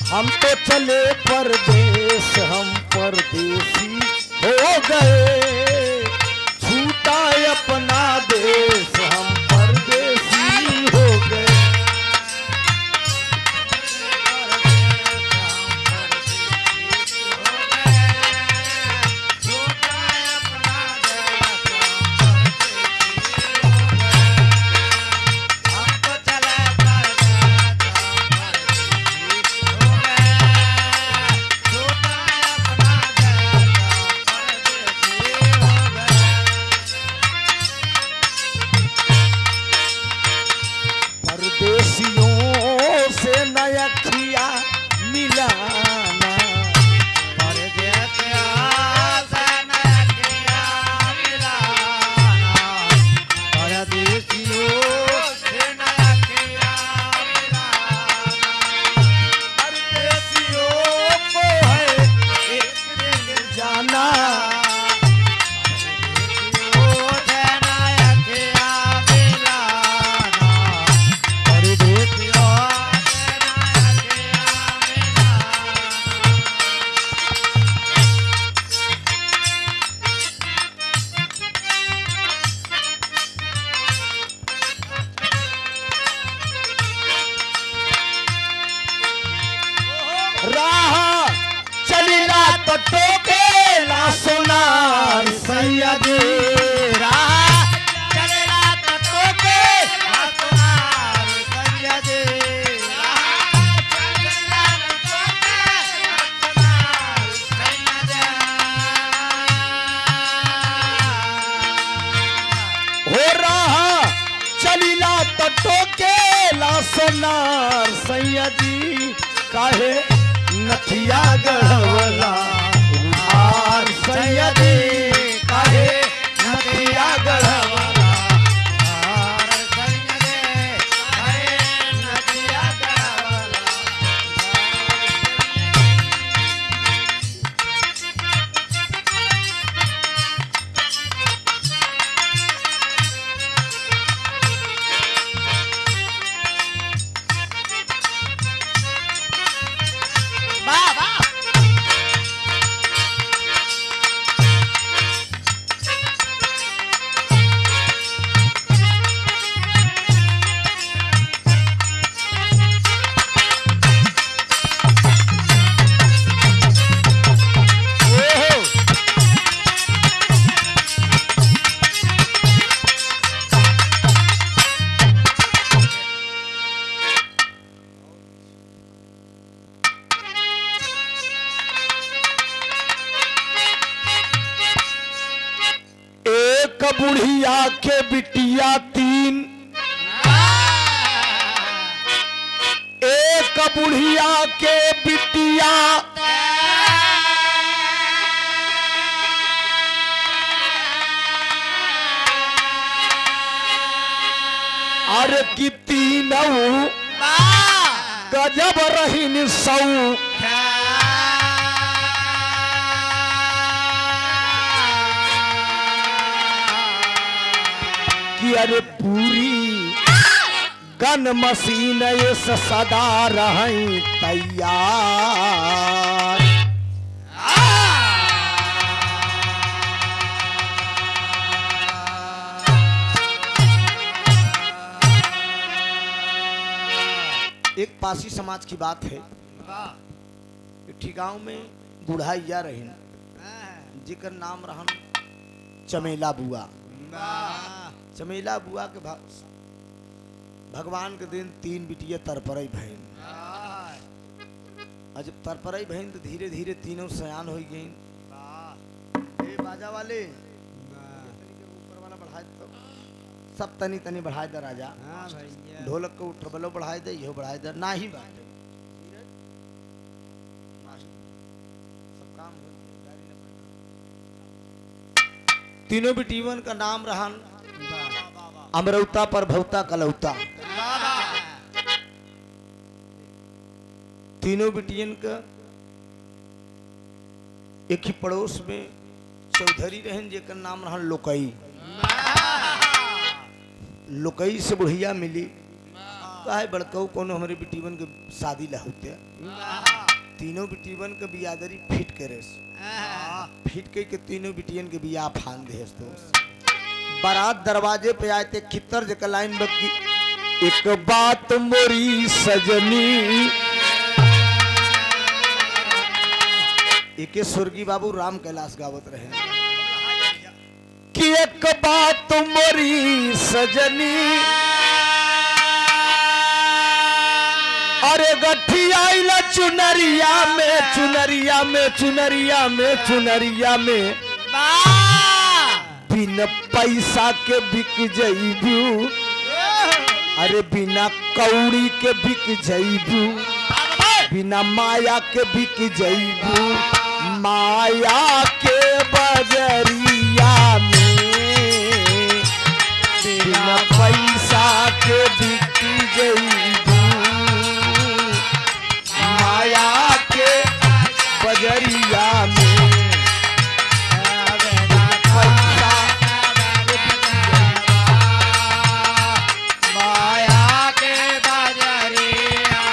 हम तो चले परदेश, हम परदेसी हो गए, छूटा अपना देश, हम परदेसी हो गए। परदेसियों से नया खिया मिलाना, परदेसियों से नया खिया मिलाना, परदेसियों से नया खिया मिलाना, परदेसियों को है एक दिन जाना, राह चलिला तो टोकेला सोनार सैयदी, राह चलेला तो टोकेला सोनार सैयदी, राह चलेला तो टोकेला सोनार सैयदी। हो राह चलिला तो टोकेला सोनार सैयदी, काहे नथिया गढ़वला उधार सैयदी, काहे नथिया गढ़वला उधार सैयदी, काहे नथिया गढ़वला बाबा। एक बुढ़िया के बिटिया तीन, एक बुढ़िया के बिटिया अरे की तीनों गजब रहीन सौ, कि अरे पूरी गन मशीन ये सदा रही तैयार। एक पासी समाज की बात है, गांव में बुढ़ाइया रहीन, जिकर नाम रहन चमेला बुआ। चमेला बुआ के भगवान के दिन तीन बिटिया तरपरई बहन, और जब तरपरई बहन तो धीरे धीरे तीनों सयान हो गई। बाजा वाले ऊपर वाला बढ़ाए तो सब तनी तनी बढ़ाए दे राजा, ढोलक को ट्रबलो बढ़ाए दे, यो बढ़ाए दे, ना ही बात सब काम तीनों बिटिवन का नाम रहन अमरौता प्रभवता कलौता। तीनों बिटियन का एक ही पड़ोस में चौधरी रहन, जेकर नाम रहन लोकई। लोकई से बुढ़िया मिली, काहे बड़कऊ कोनो हमारे बिटीवन के शादी ला होते तीनों बिटीवन के बियादरी फिट करे फिट के तीनों बिटियन के बियाह फान दे दोस्त बारात दरवाजे पे आए थे खितर जका लाइन बकी एक बात मोरी सजनी एक स्वर्गीय बाबू राम कैलाश गावत रहे कि एक बात मोरी सजनी अरे गठिया चुनरिया में चुनरिया में चुनरिया में चुनरिया में बिन पैसा के बिक जइबू अरे बिना कौड़ी के बिक जइबू बिना माया के बिक जइबू माया के बजरिया में बिना पैसा के बिक जइबू माया के बजरिया में पैसा माया के बजरिया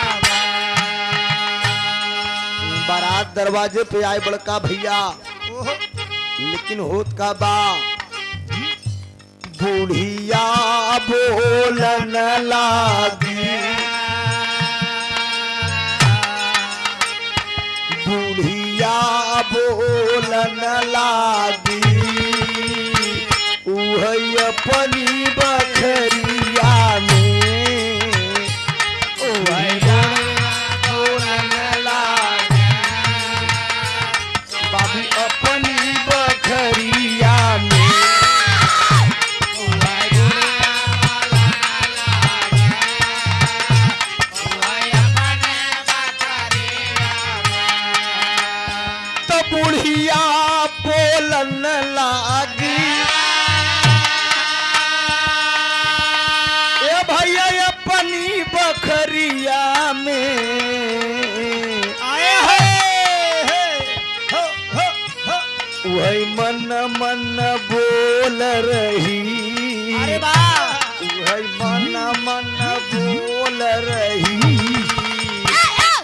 बारात दरवाजे पे आए बड़का भैया लेकिन होत का बा बुढ़िया बोलन लागी बुढ़िया बोलन लागी उहई अपनी बखरिया में बोलन लागी बाबू अपनी बखरिया में तो बुढ़िया बोलन लागी ए भैया अपनी बखरिया में आए वही मन मन बोल रही अरे वाह वही मन मन बोल रही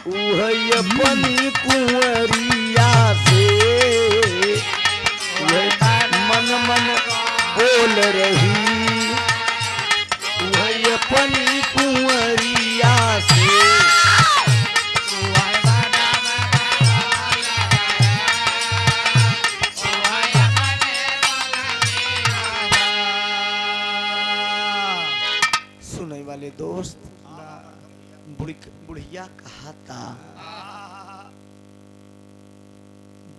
वही अपनी कुंवरिया से वही मन मन बोल रही वही अपनी कुंवरिया से सुनने वाले दोस्त बुढ़िया कहा था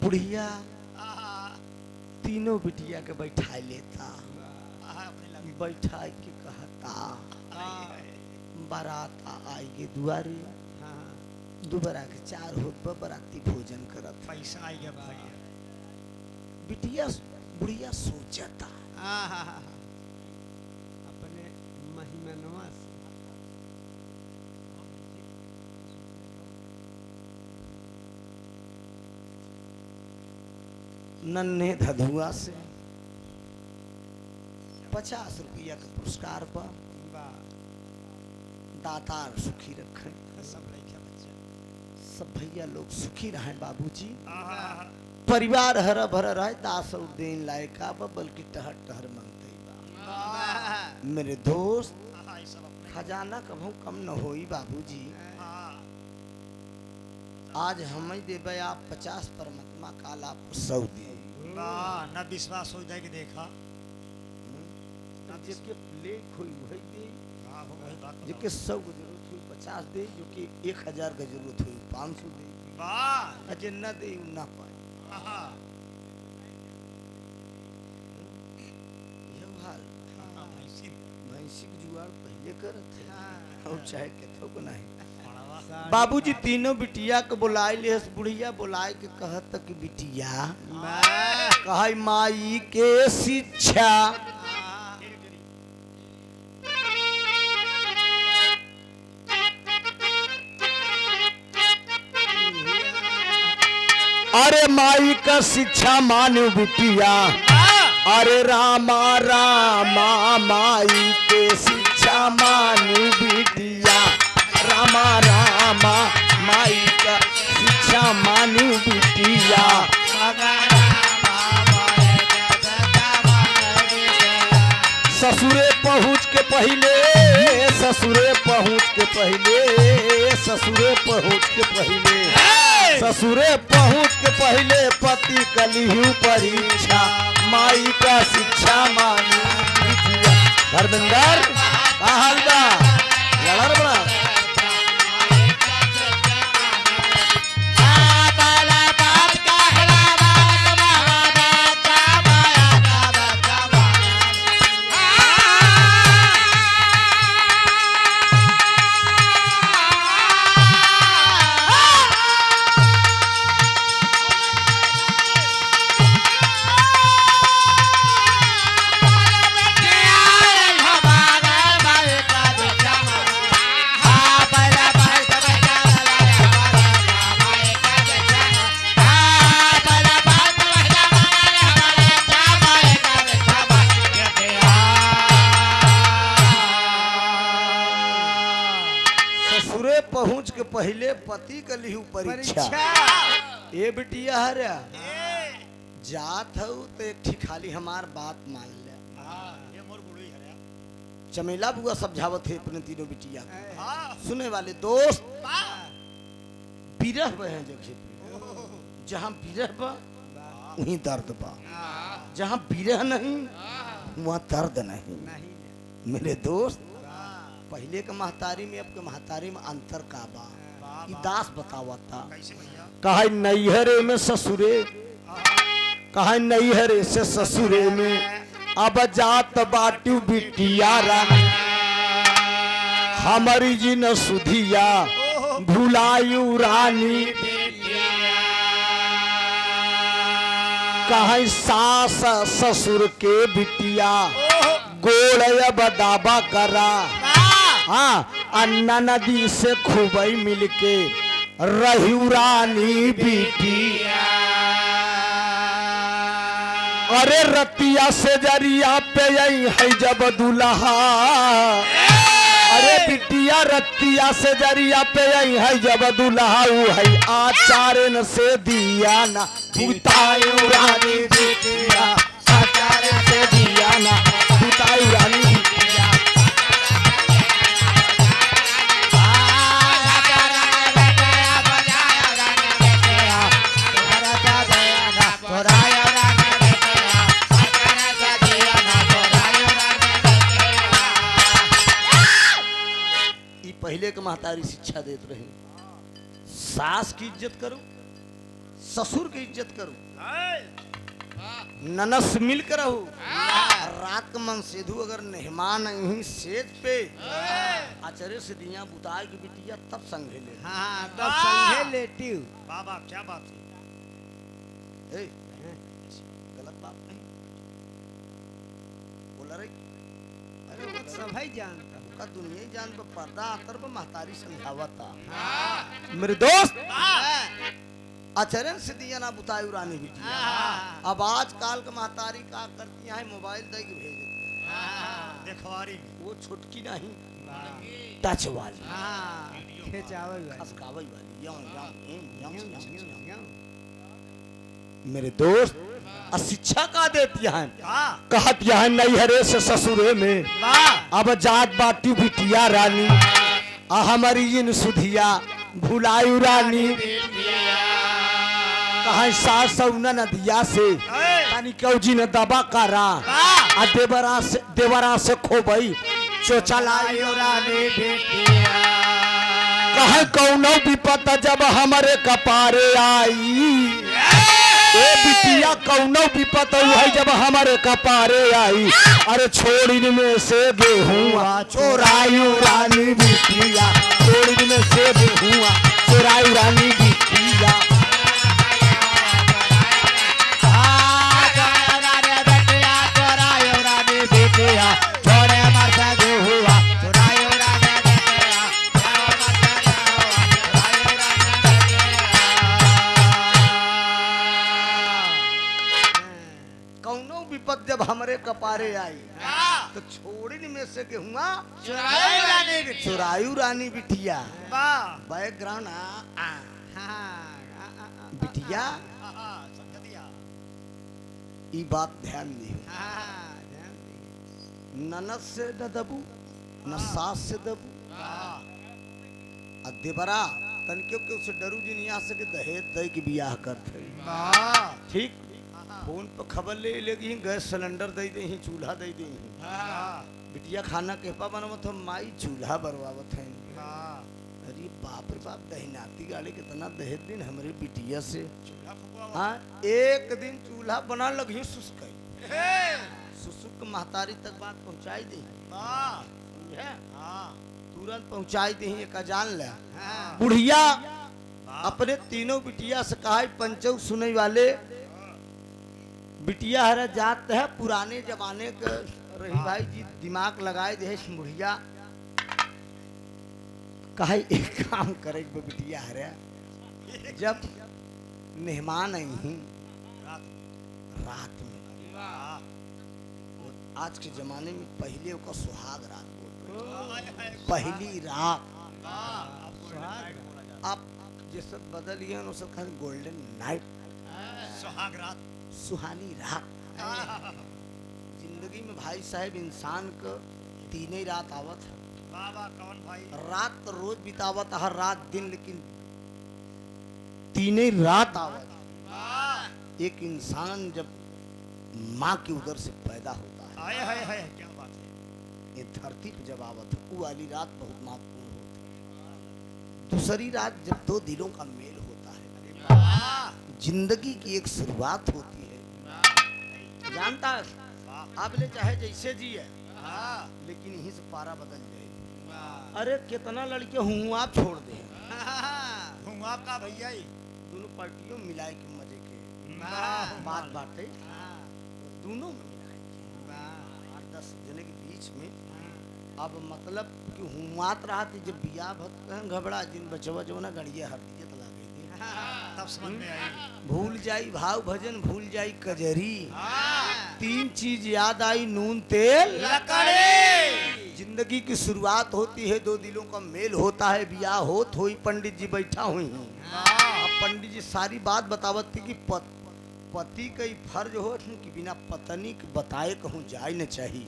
बुढ़िया तीनों बिटिया के बैठा लेता बैठा के कहता बारात आएगी दुआरे दोबारा के 4 होत पर बराती भोजन करत पैसा आई गया भाई बिटिया बुढ़िया सोचता अपने महिमनवा से नन्हे धधुआ से 50 रुपया के पुरस्कार पर दातार सुखी रखे सब लड़का बच्चा सब भैया लोग सुखी रहे बाबूजी परिवार हरा भरा रहे 10 और दिन लायका बल्कि टहर टहर मांगते बा मेरे दोस्त खजाना कभू कम न होई बाबूजी आज हम ही देवे आप 50 परमात्मा काल आप 100 दे न विश्वास हो जाए कि देखा जिसके लेख हुई वही दे जिसके 100 की जरूरत हुई 50 दे जो कि 1000 की जरूरत हुई 500 दे वाह अजय न दे ना पाए ये हाल भैंसिक जुआर पहले करत थे और चाहे केथो को नहीं बाबूजी तीनों बिटिया के बुलाए ले बुढ़िया बुलाए के कहत कि बिटिया कहे माई के शिक्षा अरे माई का शिक्षा मानो बिटिया अरे रामा रामा माई के शिक्षा मानो बिटिया रामा रामा माई का शिक्षा मानू बिटिया ससुरे पहुँच के पहले ससुरे पहुँच के पहले ससुरे पहुँच के पहले ससुरे पहुँच के पहले पति कलिहू परीक्षा माई का शिक्षा मानू बिटिया। धर्मेंद्र का हाल बा लड़र बड़ा पहुँच के पहले पति का लिहू परीक्षा ए बिटिया हरे जात हूँ तो एक ठीक खाली हमार बात मान ले ये मोर बुढ़ी है चमेला बुआ समझावत है अपने तीनों बिटिया सुने वाले दोस्त बिरह बह जगह जहाँ बिरह बा वहीं दर्द बा जहाँ बिरह नहीं वहाँ दर्द नहीं मेरे दोस्त पहले के महतारी में अब के महतारी में अंतर का बा ई दास बतावता कहा नैहरे में ससुरे कहा नैहरे से ससुरे में अब जात बाटू बिटिया रानी हमारी जी न सुधिया भुलायू रानी कहा सास ससुर के बिटिया गोड़ बदाबा करा हाँ अन्ना नदी से खूबई मिलके रही रानी बिटिया अरे रतिया से जरिया पे यही है जब दुल्हा अरे बिटिया रतिया से जरिया पे यही है जब दुल्हा है आचार्य से दिया ना बुतायु रानी बिटिया आचार्य से दिया ना बुतायु रानी बिटिया पहले के महतारी शिक्षा देते रहे सास की इज्जत करो ससुर की इज्जत करो ननस मिलकर रहो रात का मन सेधु अगर मेहमान नहीं सेज पे आचार्य से दिया बुताई की बिटिया तब संघे ले तब संघे लेटी बाबा क्या बात है गलत बात नहीं बोला रही अरे सब है जानता का दुनिया जान पर पर्दा आतर पर महतारी समझावता मेरे दोस्त आचरण से दिया ना बुतायु रानी बिटिया अब आज काल का महतारी का करती है मोबाइल दे के भेज देती देखवारी वो छुटकी नहीं टच वाली खिंचावल खसकावल वाली मेरे दोस्त शिक्षा का देती है कहत यह नैहरे से ससुरे में अब जात बाटी बिटिया रानी हमारी इन सुधिया भुलायु रानी कहा सास नदिया से यानी क्यों जी ने दबा करा देवरा से खोबई चोचा लायु रानी बिटिया कहा कौनो विपत जब हमारे कपारे आई ए बिटिया कौनो विपत है जब हमारे कपारे आई अरे छोड़ी में से गेहूँ चोरायु रानी बिटिया छोड़ी में से गेहूँ चोरायु रानी बिटिया छोड़े मरता गेहूँ विपद जब हमरे कपारे आई तो छोड़िन में से गेहुआ चुरायू रानी बिटिया बैकग्राउंड बिटिया ई बात ध्यान दी ननद से न दबू न सास से दबू देवरा तन क्यों उसे डरू जी नहीं आ सके दहेज दे के बियाह करते ठीक फोन पर खबर ले लेगी गैस सिलेंडर दे दे चूल्हा दे दे बिटिया खाना केपा बनवत हो माई चूल्हा बरवावत है अरे बाप रे बाप दहनाती गाड़ी कितना दहेज दिन हमारे बिटिया से हाँ एक दिन चूल्हा बना लगी सुसुक सुसुक महतारी तक बात पहुंचाई दी तुरंत पहुंचाई दी एक जान ले बुढ़िया अपने तीनों बिटिया से कहा पंचौ सुने वाले बिटिया हरा जात है पुराने जमाने के रही भाई जी दिमाग लगाए दे बुढ़िया कहा एक काम करे बिटिया हरा जब मेहमान आई ही रात में आज के जमाने में पहले का सुहाग रात पहली रात अब जैसे बदल गया गोल्डन नाइट सुहाग रात सुहानी रात जिंदगी में भाई साहब इंसान को तीन ही रात आवत है बाबा कौन भाई रात तो रोज बितावत हर रात दिन लेकिन तीन ही रात आवत एक इंसान जब माँ के उदर से पैदा होता है क्या बात है ये धरती पे जब आवत है वो वाली रात बहुत महत्वपूर्ण होती है दूसरी रात जब दो दिलों का मेल होता है जिंदगी की एक शुरुआत होती है जानता है आप ले चाहे जैसे जी है लेकिन यहीं से पारा बदल जाए अरे कितना लड़के हूँ आप छोड़ दे हूँ आपका भैया दोनों पार्टियों मिलाए के मजे के बात बाटे दोनों में मिलाए के 8-10 जने के बीच में अब मतलब कि हुआत रहा थी जब बिया भक्त घबरा जिन बचवा जो ना गड़िया हरदियत ला गई थी तब समझ में आई भूल जाई भाव भजन भूल जाई कजरी तीन चीज याद आई नून तेल लकड़ी जिंदगी की शुरुआत होती है दो दिलों का मेल होता है बियाह होत हुई पंडित जी बैठा हुई अब पंडित जी सारी बात बतावत थी कि पति का ही फर्ज हो कि बिना पत्नी के बताए कहूँ जाए न चाहिए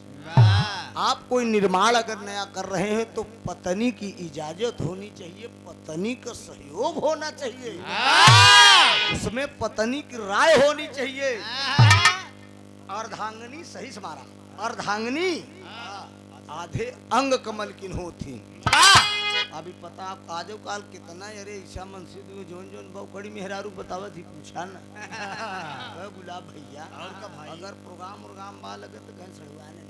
आप कोई निर्माण अगर नया कर रहे हैं तो पत्नी की इजाजत होनी चाहिए पत्नी का सहयोग होना चाहिए उसमें पत्नी की राय होनी चाहिए अर्धांगनी सही समारा अर्धांगनी आधे अंग कमल किन होती अभी पता आप आजो काल कितना अरे ईशा मनसीद में जोन जोन बहु मेहरारू बतावत ही पूछा ना गुलाब भैया अगर प्रोग्राम उर्गाम बा लगे तो कहीं सड़वाने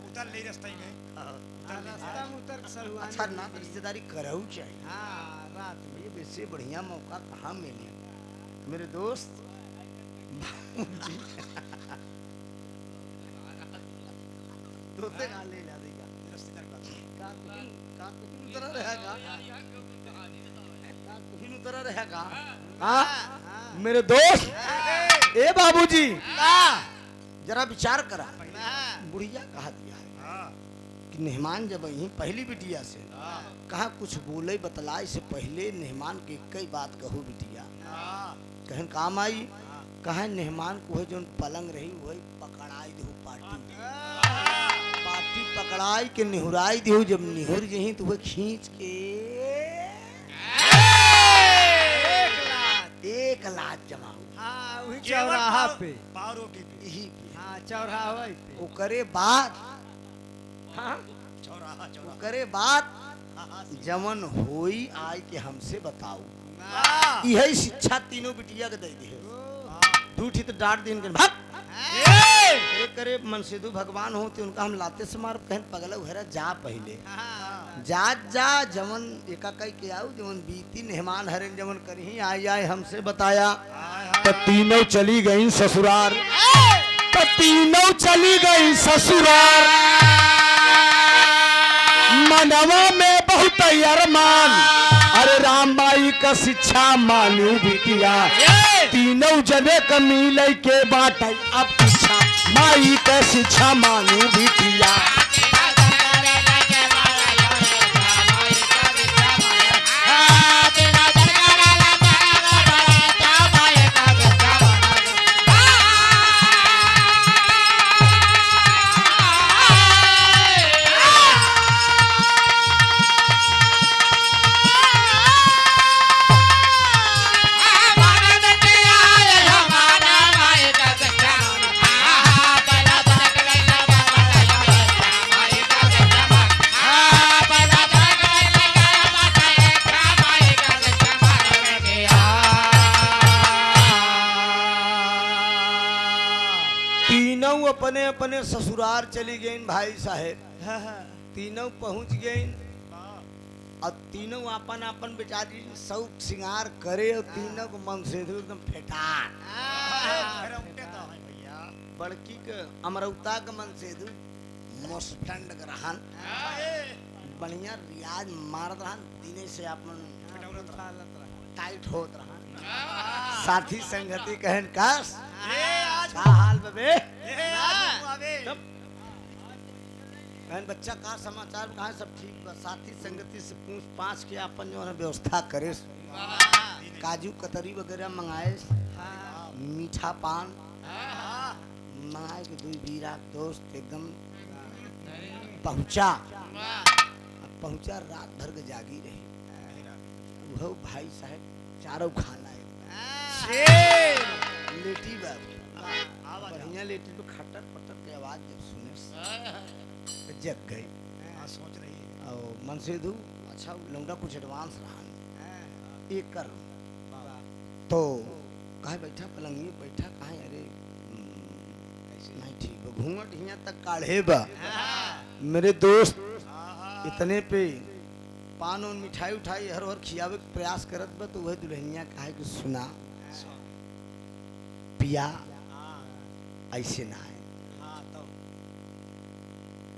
उतर ले रास्ते में रास्ता में उतर सड़वाने अच्छा ना तो रिश्तेदारी करहु चाहिए रात में ये वैसे बढ़िया मौका कहाँ मिले मेरे दोस्त तोते कहाँ ले ला देगा उतरा रहेगा उतरा रहेगा मेरे दोस्त ए बाबूजी जरा विचार करा बुढ़िया कहा दिया है कि मेहमान जब यही पहली बिटिया से कहा कुछ बोले बतलाए से पहले मेहमान के कई बात कहू बिटिया कहन काम आई कहा मेहमान को है जो पलंग रही वही पकड़ाई दे पार्टी पकड़ाई के निहुराई दी जब निहुर जही तो वह खींच के एक लाख जमा वही चौराहा पे पावरोटी पे यही पे चौराहा पे वो करे बात चौराहा वो करे बात जमन होई आय के हमसे बताओ यही शिक्षा तीनों बिटिया के दे दी दूठी तो डांट दिन के भाग करे मनसेदु भगवान होते उनका हम लाते से मार कहन पगला उहरा जा पहले जा जा जमन एका कई के आऊ जमन बीती मेहमान हरेन जमन करही आई आए हमसे बताया तो तीनों चली गई ससुराल तो तीनों चली गई ससुराल मनवा में बहुत अरमान अरे राम माई का शिक्षा मानी बिटिया तीनों जने का मिले के बात अब शिक्षा माई का शिक्षा मानी बिटिया अपने अपने ससुराल चली गई भाई साहेब तीनों पहुंच गई और तीनों अपन अपन बेचारी शौक श्रृंगार करे और तीनों को मन से एकदम फेटार बड़की के अमरौता के मन से मोस्टंड ग्रहण बढ़िया रियाज मारत रहन दिने से अपन टाइट होत रहन साथी संगति कहन काश का हाल बबे बहन बच्चा का समाचार कहाँ सब ठीक बा साथी संगति से पूछ पाछ के अपन जो है व्यवस्था करे काजू कतरी वगैरह मंगाए मीठा पान मंगाए के दो बीरा दोस्त एकदम पहुंचा रात भर के जागी रही वो भाई साहब चारों खा लाए लेटी बाबू बढ़िया लेटी तो खटर पटर के आवाज जब सुने जग गई सोच रही है और मन से दू अच्छा लौंडा कुछ एडवांस रहा एक कर तो कहा बैठा पलंग में बैठा कहा अरे नहीं ठीक घूंघट हिया तक काढ़े बा मेरे दोस्त इतने पे पान और मिठाई उठाई हर हर खियावे के प्रयास करत बा तो वह दुल्हनिया कहा कि सुना पिया ऐसे ना है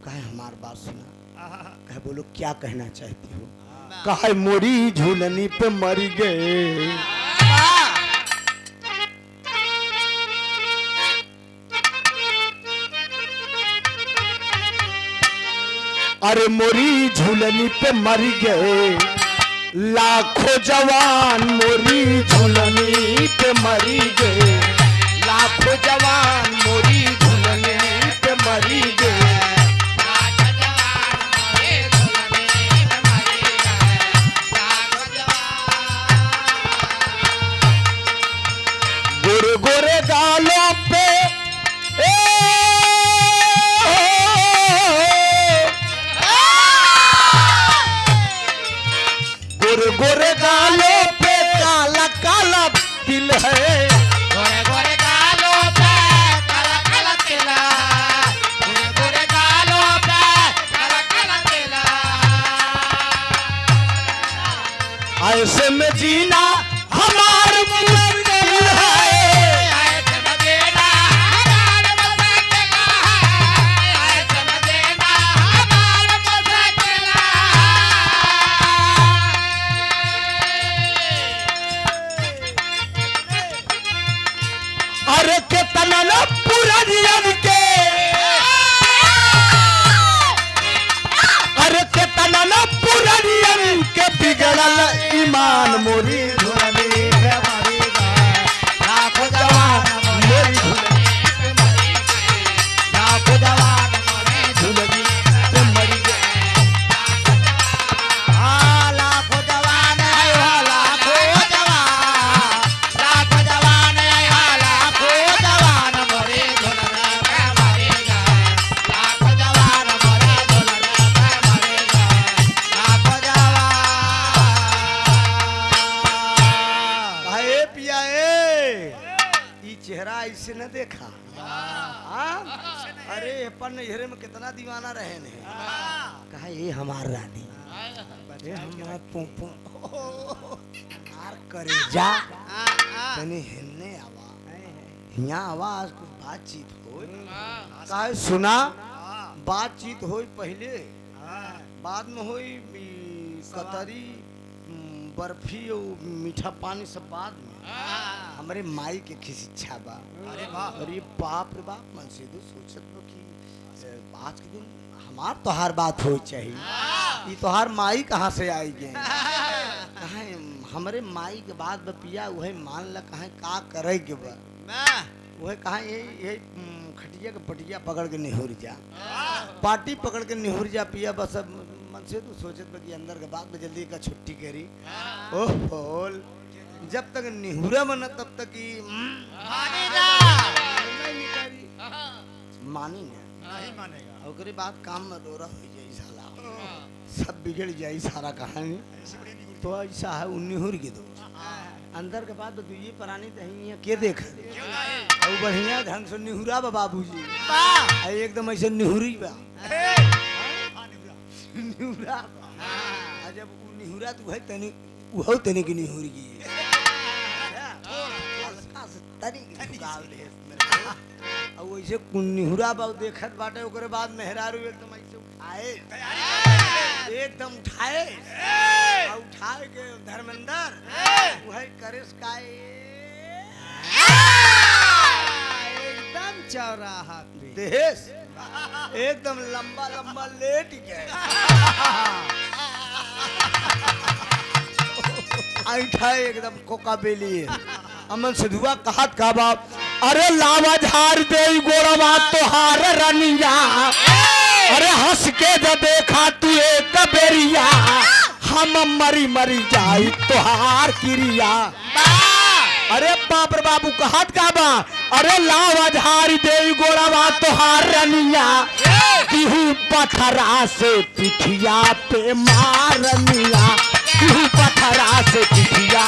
कहे हमार बात सुना कहे बोलो क्या कहना चाहती हो कहे मोरी झूलनी पे मर गए अरे मोरी झूलनी पे मर गए लाखों जवान मोरी झूलनी पे मरी गए लाखों जवान मोरी झूलनी पे मरी गए गोरे गोरे गालों पे गोरे गोरे गालों पे काला काला दिल है गोरे गोरे गालों पे काला काला तिल गोरे गोरे गालों पे काला काला तिल ऐसे में जीना हमार मुश्किल है ऐसे में जीना हमार मुश्किल है ऐसे में जीना हमार मुश्किल अरे कितना न पुरानियन के अरे कितना न पुरानियन के बिगड़ल ईमान मोरी झूलनी पे मरी गए लाखों जवान मोरी झूलनी पे मरी गए लाखों जवान मोरी झूलनी पे मरी गए लाखों जवान है लाखों जवान लाखों जवान है लाखों जवान मोरे झुलने पे मरे गए लाखों जवान मोरे झुलने पे मरे गए लाखों जवान कहे पिया ई चेहरा ऐसे न देखा अरे अपन नहरे में कितना दीवाना रहे ने कहा ये हमार रानी ये हमार पुपु हमार करेजा तने हिन्ने आवा हिया आवाज कुछ बातचीत हो कहे सुना बातचीत होई पहले बाद में होई कतरी बर्फी और मीठा पानी सब बाद में हमारे माई के खिसिच्छा बा। अरे वाह अरे बाप रे बाप, मन से तो सोचत लो कि आज के दिन हमार तोहार बात हो चाहिए। ये तोहार माई कहाँ से आई गए? कहाँ हमारे माई के बाद बपिया वही मान ल कहाँ का करे के बा, वह कहाँ यही खटिया के पटिया पकड़ के निहुर जा, पार्टी पकड़ के निहुर जा पिया। बस अब मन से तो सोचत बा कि अंदर के बाद में जल्दी का छुट्टी करी। ओह जब तक निहुरा बना तब तक ही मानी ना, नहीं मानेगा। ओकरे बाद काम में डोरा हो जाई साला, सब बिगड़ जाई सारा कहानी। तो ऐसा है निहुर के दो अंदर के बाद तो ये प्राणी दही के देख और बढ़िया ढंग से निहुरा बा बाबूजी, एकदम ऐसे निहुरी बा निहुरा बा। जब निहुरा तो है तनी वो तनी की निहुर की और वैसे निहुरा बा देखत बाटे। ओकरे बाद मेहरारू एकदम ऐसे उठाए एकदम उठाए और उठाए के धर्मेंद्र वही करेस का एकदम चौराहा पे देश एकदम लंबा लंबा लेट गए उठाए एकदम कोका बेली अमन सिधुआ कहत का बाप, अरे लावा झार दे गोरवा तोहार रनिया, अरे हंस के जब देखा तू एक बेरिया, हम मरी मरी जाई तोहार क्रिया। अरे बाप रे बाबू कहत का बा, अरे लावा झार दे गोरवा तोहार रनिया, तिहू पथरा से पिठिया पे मारनिया, तिहू पथरा से पिठिया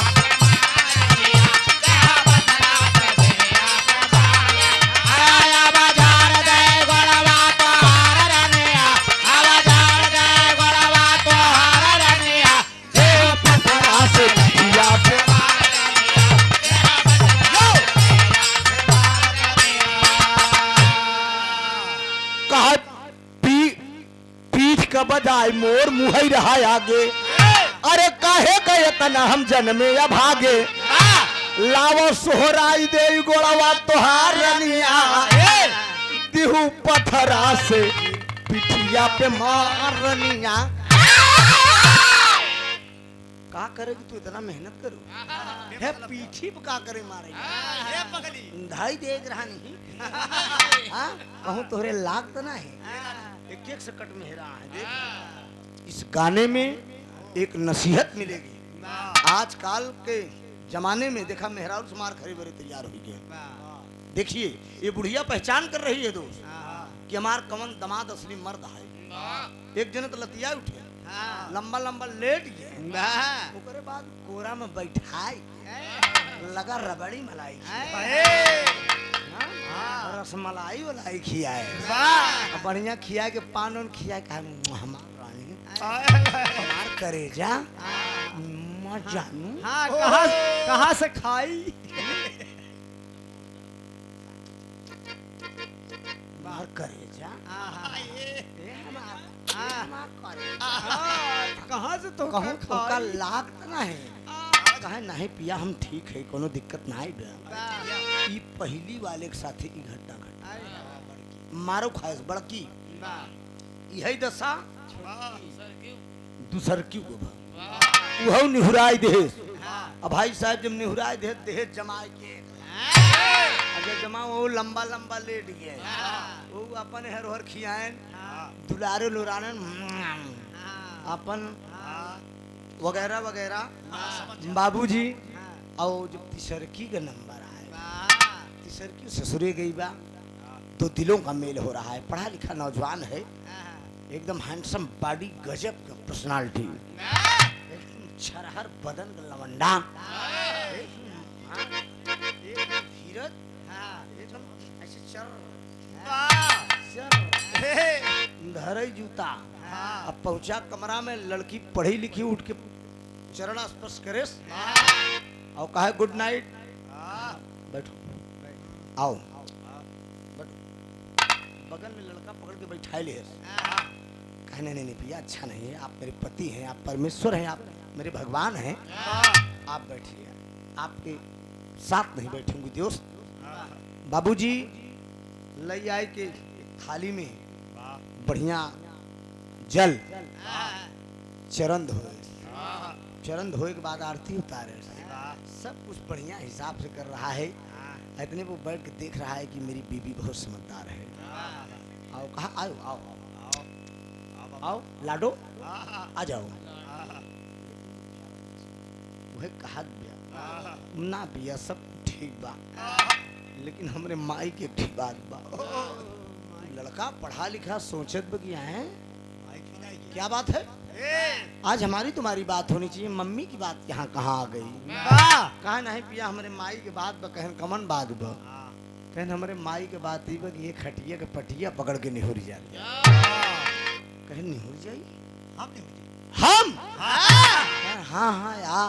बजाय मोर मुहई रहा आगे। अरे काहे कहे तना हम जन्मे या भागे, लावो सोहराई दे गोड़वा तोहार रनिया, दिहू पथरा से पिठिया पे मारनिया। का करेगी तू इतना मेहनत करो है पीठी पे का करे मारेगी ढाई देख रहा नहीं हाँ कहूँ तोहरे लाग तो ना है एक एक सकट में हेरा है देख। इस गाने में एक नसीहत मिलेगी। आजकल के जमाने में देखा मेहरारू से मार खरी बरे तैयार हो गए। देखिए ये बुढ़िया पहचान कर रही है दोस्त कि हमार कमन दमाद असली मर्द है। एक जन तो लतिया उठे लंबा लंबा लेट गए, ओकरे बाद कोरा में बैठाई लगा रबड़ी मलाई रसमलाई वलाई खियाए बढ़िया खिया के पान उन खिया के हमार रानी हमार करेजा मत जानू। हाँ कहाँ से खाई हमार करेजा कहाँ से तो कहूँ ओका लाग ना है कहे नहीं पिया हम ठीक है कोनो दिक्कत ना है। ई पहली वाले के साथे ई घटना घट मारो खास बड़की यही दशा दूसर क्यों को वो निहुराई दे। अब भाई साहब जब निहुराई दे दहेज जमाए के अगर जमा वो लंबा लंबा लेट गए वो अपन हर हर खियाएन दुलारे लुरानन अपन वगैरह वगैरह बाबूजी। और जब तिसरकी का नंबर आए तिसरकी ससुरे गई बा तो दिलों का मेल हो रहा है। पढ़ा लिखा नौजवान है एकदम हैंडसम बॉडी गजब का पर्सनालिटी एकदम छरहर बदन का लवंडा धीरज एकदम ऐसे चर धरई जूता। अब पहुंचा कमरा में लड़की पढ़ी लिखी उठ के चरण स्पर्श करे और कहे गुड नाइट बैठो आओ बैठो। बगल में लड़का पकड़ के बैठा ले कहने नहीं भैया अच्छा नहीं है आप मेरे पति हैं आप परमेश्वर हैं आप मेरे भगवान हैं, आप बैठिए, आपके साथ नहीं बैठूंगी दोस्त। बाबूजी लई आए के थाली में बढ़िया जल चरण धोए, चरण धोए के बाद आरती उतारे, सब कुछ बढ़िया हिसाब से कर रहा है। इतने वो बैठ के देख रहा है कि मेरी बीबी बहुत समझदार है। आओ, कहा आओ आओ आओ आओ लाडो आ जाओ। वह कहा बिया ना बिया सब ठीक बा, लेकिन हमरे माई के ठीक बात बा। लड़का पढ़ा लिखा सोचत बगिया है, क्या बात है? आज हमारी तुम्हारी बात होनी चाहिए, मम्मी की बात यहाँ कहाँ आ गई? कहा नहीं पिया हमारे माई के बात बा, कहन कमन बात बा, कहन हमारे माई के बात ही बा कि ये खटिया के पटिया पकड़ के निहुर जाती, कहन निहुर जाई हम? हाँ हाँ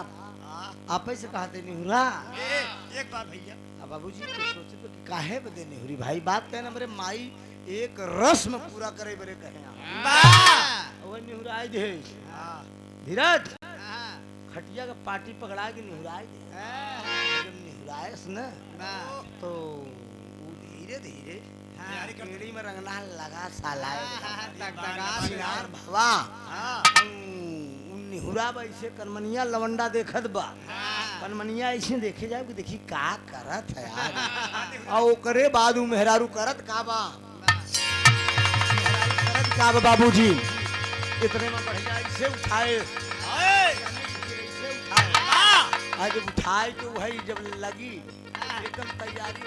आप ऐसे कहते निहुरा। एक बात भैया, अब बाबूजी तो सोचे तो कि काहे बदे निहुरी भाई, बात कहना हमारे माई एक रस्म पूरा करे बरे कहे वो निहुराई दे। धीरज खटिया का पार्टी पकड़ा के निहुराई दे, जब निहुराएस न तो वो धीरे धीरे कीड़ी में रंगना लगा साला सिंगार भवा निहुरा ऐसे कनमनिया लवंडा देखत बा, कनमनिया ऐसे देखे जाए कि देखी का करत है यार, और करे बाद मेहरारू करत का बा, करत का बा बाबूजी। इतने में बढ़िया ऐसे उठाए, आज जब उठाए तो वही जब लगी एकदम तैयारी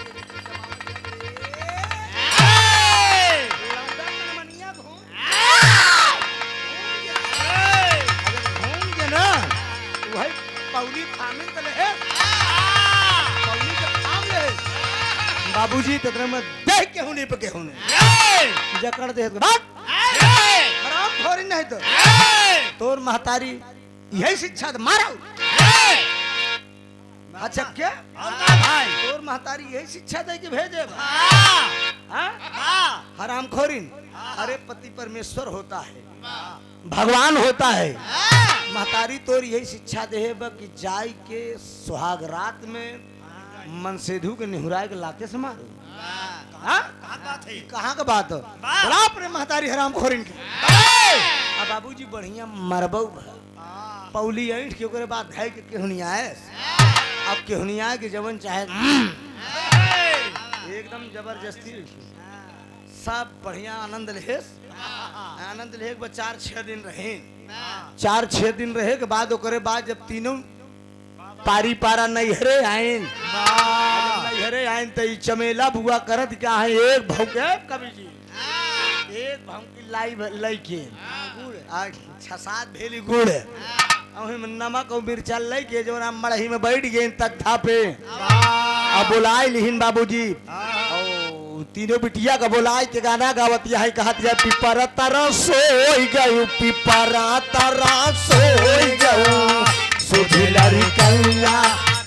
वही पौली थामिल तले है, पौली के थाम ले बाबूजी। ततरे में देख के हुने पे के हुने जकड़ दे बात खराब थोड़ी नहीं तो तोर महतारी यही शिक्षा दे मारो। अच्छा क्या भाई तोर महतारी यही शिक्षा दे के भेजे हरामखोरीन? अरे पति परमेश्वर होता है, भगवान होता है, महतारी तोर यही शिक्षा दे कि जाय के सुहाग रात में मनसेधु के निहुराए के लाते से मारो। कहाँ का बात है? बड़ा प्रेम महतारी हराम खोरिन के। अब बाबूजी बढ़िया मरबऊ पौली ऐठ के ओकरे बाद घाय के केहुनिया है, अब केहुनिया के जवन चाहे एकदम जबरदस्ती सब बढ़िया आनंद लेस, आनंद ले 4-6 दिन रहे, 4-6 दिन रहे के बाद ओकरे बाद जब तीनों पारी पारा नैहरे आइन, नैहरे आइन तो चमेला बुआ करत क्या है, एक भौके कवि जी एक भौकी लाई लईके 6-7 भेली गुड़ नमक और मिर्चा लईके जो मड़ही में बैठ गए तख्ता पे, अब बुलाए लिहिन बाबूजी तीनों बिटिया का बोलाए के गाना गावत है, कहत है पिपरा तारा सोई गयो, पिपरा तारा सोई गयो, सुधिलरी कल्ला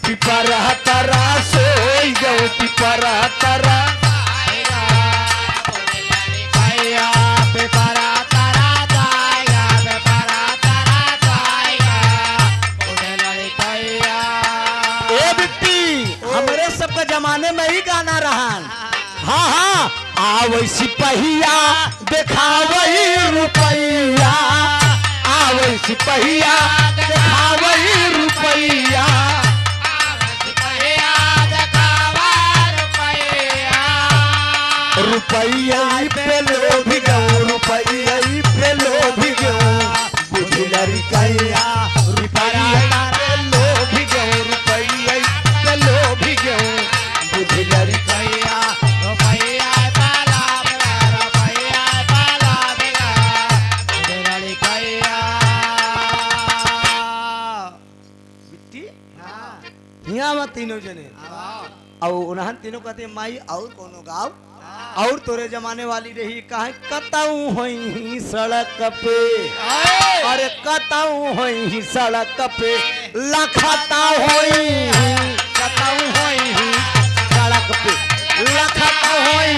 पिपरा तारा सोई गयो, पिपरा तारा हमारे सबका जमाने में ही गाना रहा। हाँ हाँ आवै सिपहिया देखावई रुपैया, आवै सिपहिया देखावई रुपैया, रुपैया पे लोभ गयो, रुपैया पे लोभ गयो, बुझलरी कैया रुपैया पे लोभ गयो, रुपैया पे लोभ गयो, बुझलरी कैया तीनों जने और उन्हन तीनों कहते माई और कोनो गाँव और तोरे जमाने वाली रही कहे कताऊ होई सड़क पे, अरे कताऊ होई सड़क पे लखता होई, कताऊ होई सड़क पे लखता होई,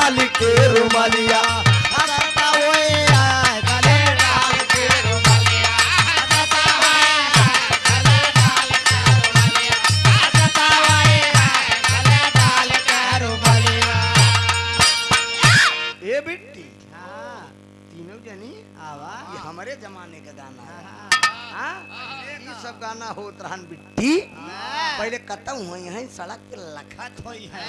डाल के रुमालिया हंसता हुए आए गले डाल के रुमालिया हंसता हुए आए गले डाल के रुमालिया हंसता हुए आए गले डाल के रुमालिया ए बिट्टी हाँ तीनों जनी आवा ये हमारे जमाने का गाना है हाँ ये सब गाना होत रहन बिट्टी पहले कतऊ हुई है सड़क के लखत हुई है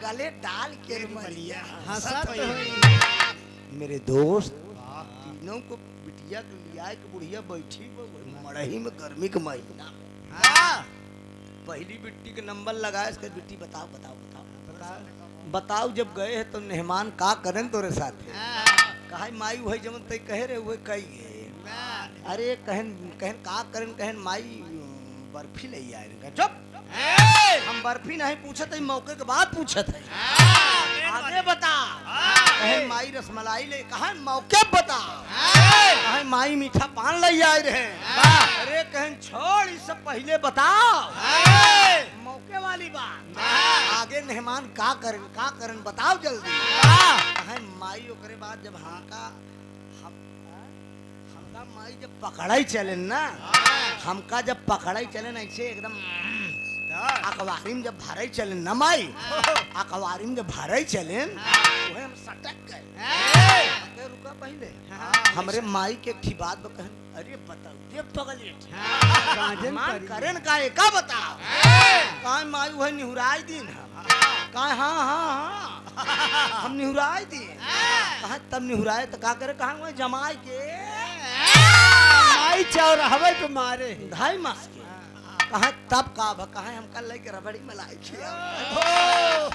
गले डाल के रुमालिया हंसत हुई मेरे दोस्त तीनों को बिटिया के लिया के बुढ़िया बैठी मड़ही में गर्मी के महीना पहली बिट्टी के नंबर लगाए इसके बिट्टी बताओ बताओ बताओ बताओ जब गए हैं तो मेहमान का करें तोरे साथ कहा माई वही जमन तय कहे रहे हुए कही है अरे कहन कहन का करें कहन माई बर्फी ले आए चुप हम बर्फी नहीं पूछत है मौके के बाद पूछत है आगे बता कहे माई रसमलाई ले कहा मौके बता कहे माई मीठा पान ले आए रहे अरे कहन छोड़ इस सब पहले बताओ मौके वाली बात आगे मेहमान का करन बताओ जल्दी कहे माई ओकरे बाद जब हमका माई जब पकड़ाई चले ना हमका जब पकड़ाई चले ना ऐसे एकदम अखबारी में जब भराई चले न माई अखबारी में जब भराई चले वही हम सटक गए रुका पहले हमरे माई के की बात बकहन अरे बताओ ये पगली मान करेन का एका बताओ का माई वही निहुराई दिन का हाँ हाँ हाँ हम निहुराई दिन कहा तब निहुराए तो का करे कहा वही जमाई के माई चावर हवे तो मारे 2.5 मास के कहा तब का कहा हम कल लेके रबड़ी मलाई खिया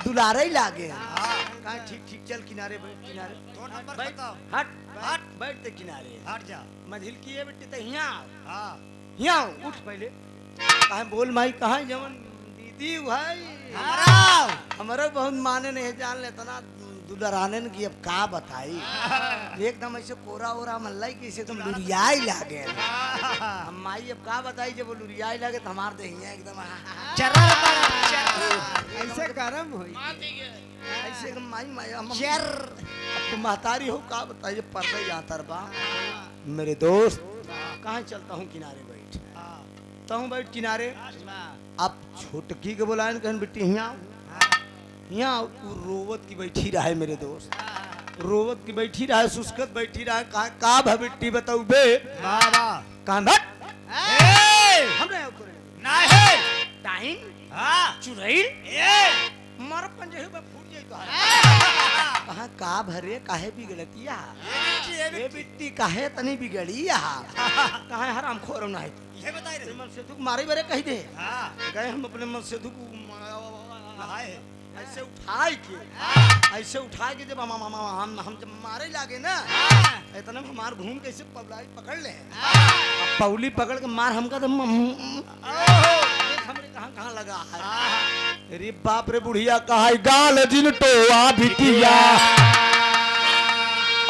दुलारे ही लागे कहा ठीक ठीक चल किनारे बैठ किनारे तो नंबर बैठ बताओ हट हट बैठ ते किनारे हट जा मझिल की है बेटी ते हिया हाँ हिया उठ पहले कहा बोल माई कहा जवन दीदी भाई हमारा बहुत माने नहीं जान ले तना दुलराने की अब का बताई एकदम ऐसे कोरा ओरा मल्लाई की इसे तुम लुरियाई लागे हम माई अब का बताई जब वो लुरियाई लागे तो हमार देहिया एकदम ऐसे गरम हुई ऐसे एकदम माई माई अब तुम महतारी हो का बताइए पर्दा यहाँ तरबा मेरे दोस्त कहाँ चलता हूँ किनारे बैठ तो हूँ बैठ किनारे अब छोटकी के बुलाए कहन बेटी यहाँ रोवत की बैठी रहे मेरे दोस्त रोवत की बैठी रहे सुस्कत बैठी रहे का भबिट्टी बताऊ बे बाबा कहां भट हमरे नहीं टाइम हाँ चुरई ये मर पंजे में फूट जाई तो कहां का भरे काहे बिगड़तिया ए बिट्टी काहे तनी बिगड़िया काहे हराम खोर नहीं ये बताई रे मन से दुख मारे बरे कह दे हाँ गए हम अपने मन से दुख हाय ऐसे उठाए के जब हम जब मारे लागे ना इतना हमार घूम के ऐसे पबलाई पकड़ ले अब पौली पकड़ के मार हमका तो हमरे कहाँ लगा है अरे बाप रे बुढ़िया कहा गाल जिन टोआ बिटिया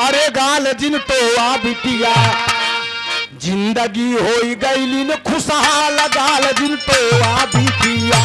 अरे गाल जिन टोआ बिटिया जिंदगी होई गईली न खुशहाल गाल जिन टोआ बिटिया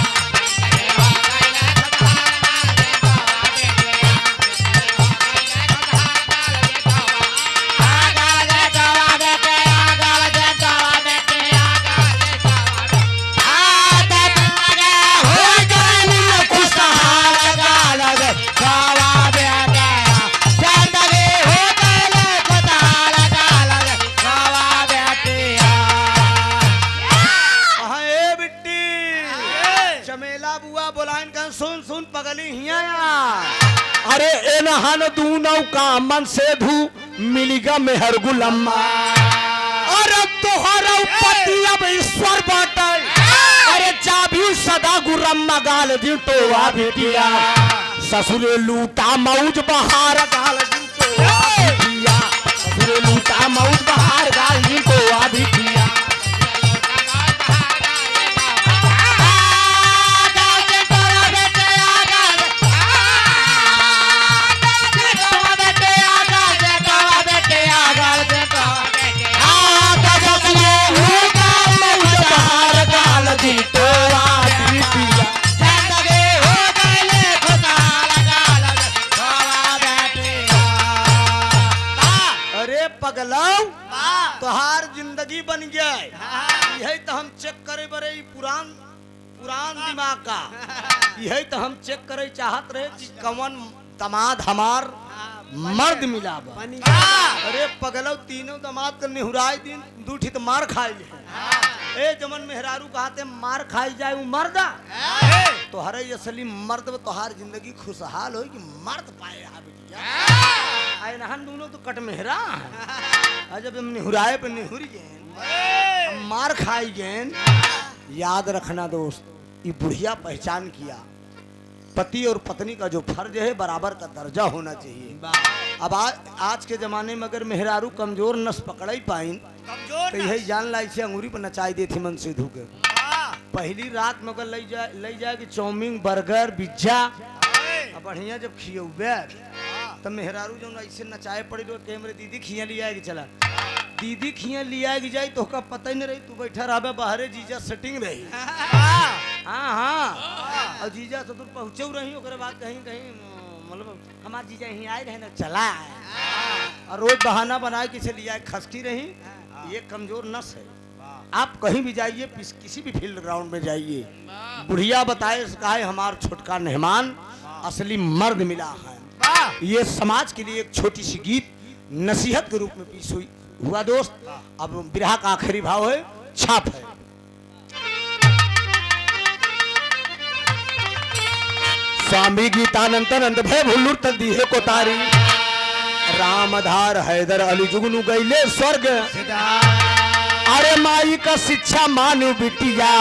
सुन सुन पगली हिया अरे एनहन दूनौ का मन से धू मिलिगा मेहर गुलम्मा अरे तोहरा पति अब ईश्वर बाटे अरे चाभी सदा गुरम्मा गाल जिटोवा बिटिया ससुरे लूटा मौज बहार गाल जिटोवा बिटिया ससुरे लूटा मौज बहार गाल जिटोवा बिटिया अरे पगलाओ तोहार जिंदगी बन गए यही तो हम चेक करे बरे ई पुरान दिमाग का यही तो हम चेक करे चाहत रहे कि कौन दामाद हमार मर्द मिला बा। अरे पगलाओ तीनों दामाद के निहुराई दिन दूठी तो मार खाई ए जमन मेहरारू कहते मार खाई जाए वो मर्दा तो हरे असली मर्द तोहार जिंदगी खुशहाल हो कि मर्द पाए आए नहन दोनों तो कट मेहरा जब हम निहुराए पे निहुर गए मार खाई गए। याद रखना दोस्त ये बुढ़िया पहचान किया पति और पत्नी का जो फर्ज है बराबर का दर्जा होना चाहिए। अब आज के जमाने में अगर मेहरारू कमजोर नस पकड़ ही पाई तो यही जान ला इसे अंगूरी पर नचाई देती मन से धूके पहली रात में अगर ले जाए कि चाउमीन बर्गर पिज्जा बढ़िया जब खियौबे तब मेहरारू जो ऐसे नचाए पड़ी तो कैमरे दीदी खिया लिया कि चला दीदी खिया लिया कि जाए तो का पता ही नहीं रही तू बैठा रहा बाहरे जीजा सेटिंग रही हाँ और जीजा तो तुम पहुँचे रही ओकरे बाद कहीं कहीं मतलब हमारे जीजा यहीं आए रहे ना चला और रोज बहाना बनाए किसे लिया खसकी रही ये कमजोर नस है। आप कहीं भी जाइए किसी भी फील्ड ग्राउंड में जाइए बुढ़िया बताए कहा हमार छोटका मेहमान असली मर्द मिला है। ये समाज के लिए एक छोटी सी गीत नसीहत के रूप में पेश हुआ दोस्त। अब बिरहा का आखिरी भाव है छाप है। स्वामी गीतानंद भय भुल्लुर तदीहे को तारी रामधार हैदर अली जुगनू गईले स्वर्ग अरे माई का शिक्षा मानु बिटिया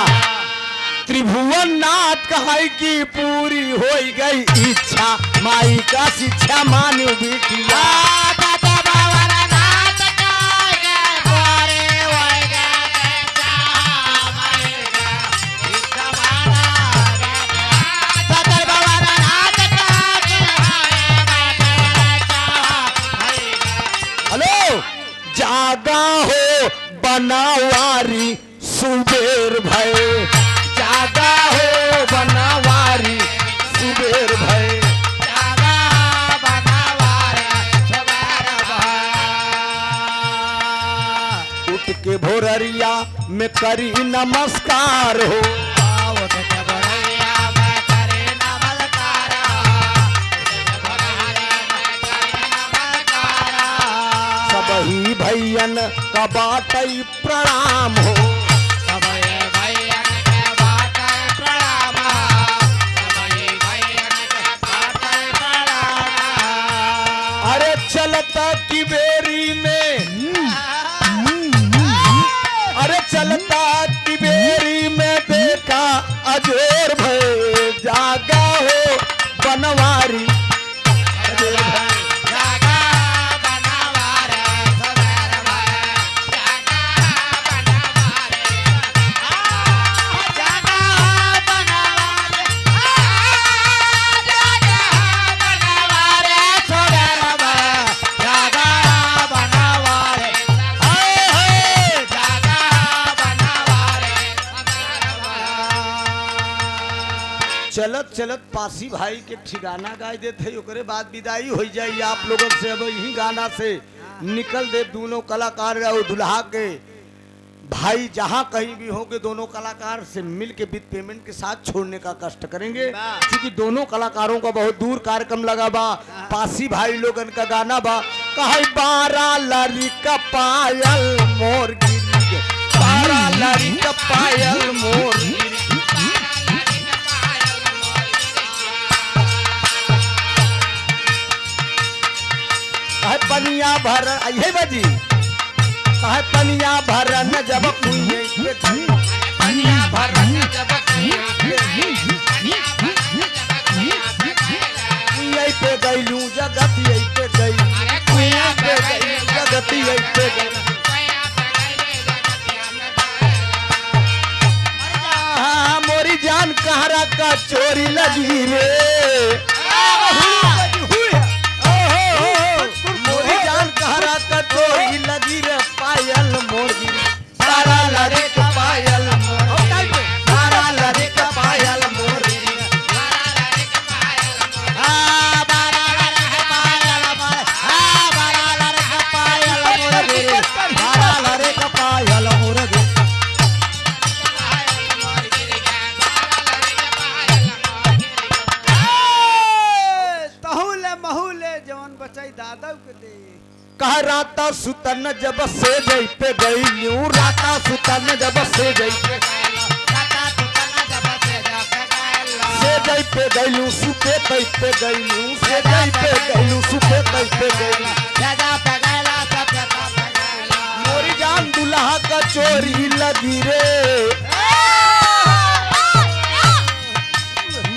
त्रिभुवन नाथ कहाई की पूरी हो गई इच्छा माई का शिक्षा मानु बिटिया जागा हो बनावारी सुबेर भय जागा हो बनावारी सुबेर भय जागा बनावारी सुबेर भय उठ के भोररिया में करी नमस्कार हो सबही भैयन का बाटई प्रणाम हो सबही भैयन का बाटई प्रणाम सबही भैयन का बाटई प्रणाम अरे चलता की बेरी में अरे चलता की बेरी में देखा अजोर भय जागा हो बनवारी चलत चलत पासी भाई के ठिकाना गाय देते ओकरे बाद विदाई हो जाइए आप लोगों से। अब यही गाना से निकल दे दोनों कलाकार और दुल्हा के भाई जहां कहीं भी होंगे दोनों कलाकार से मिल के विद पेमेंट के साथ छोड़ने का कष्ट करेंगे क्योंकि दोनों कलाकारों का बहुत दूर कार्यक्रम लगा बा। पासी भाई लोगन का गाना बा कहा 12 लरी का पायल मोर गिरी 12 लरी का पायल मोर गिरी पनिया भर ये बजी कहे पनिया भरन जब कुइए पे पनिया भरन जब कुइए पे गइलू जगत ये पे गई कुइए पे गई जगत ये पे गई मोरी जान कहरा का चोरी लगी रे चोरी लगी रे पायल मोर गिरी 12 लरी का पायल मोर 12 लरी का पायल मोर गिरी 12 लरी का पायल मोर 12 लरी का पायल मोर 12 लरी का पायल सुतन जब से जई पे गईलू राता सुतन जब से जई पे से जई पे गईलू सुते तई पे गईलू से जई पे गईलू सुते तई पे गईलू मोरी जान दुल्हा का चोरी लगी रे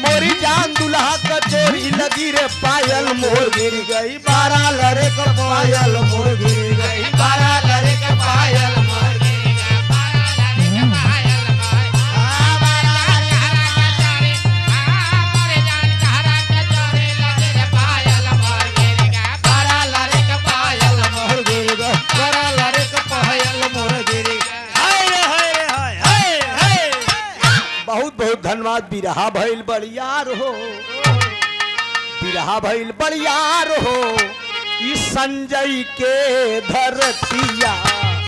मोरी जान दुल्हा का चोरी लगी रे पायल मोर गिर गई 12 लरे का पायल मोर गिर गई 12 लरे का पायल मोर गिर गई बहुत बहुत धन्यवाद बिरहा भइल बड़ियार हो बिरहा भइल बड़ियार हो ई संजय के धरतिया